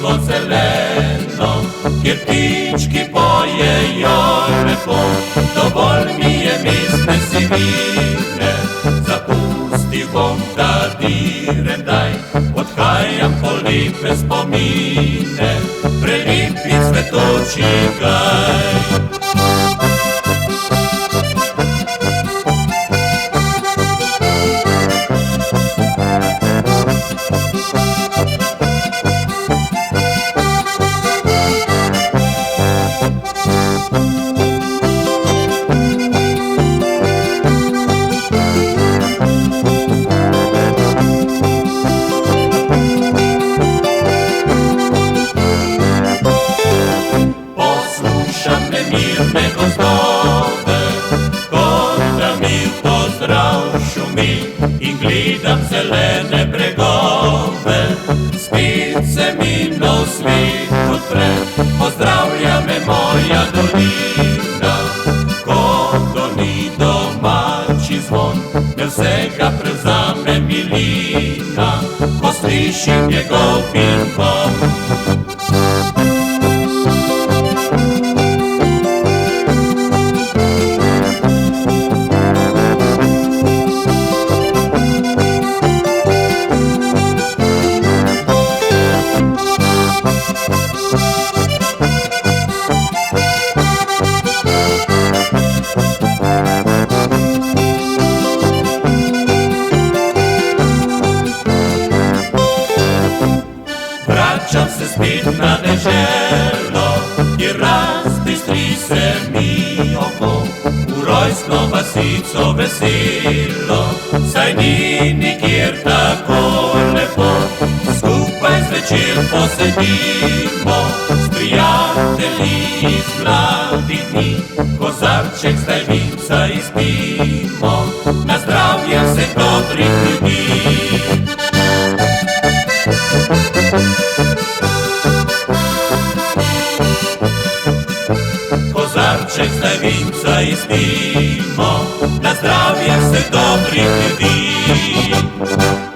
svetlo zeleno, kjer ptički pojejo lepo. Dovolj mi je mestne sivine, zapustil bom ta direndaj, odhajam po lepe spomine, prelepi cvetoči gaj. Mirne gozdove, kot da mi pozdrav šumi, in gledam zelene bregove, spet se mi nov svet odpre, pozdravlja me moja dolina. Ko doni domači zvon, me vsega prevzame milina, ko slišim njegov ping-pong. Vračam se spet na deželo, kjer razbistri se mi oko, v rojstno vasico veselo, saj ni nikjer tako lepo. Skupaj zvečer posedimo, s prijatelji iz mladih dni, kozarček zdaj vinca izpimo, na zdravje vseh dobrih ljudi. Kozarček zdaj vinca izpimo, na zdravje vseh dobrih ljudi.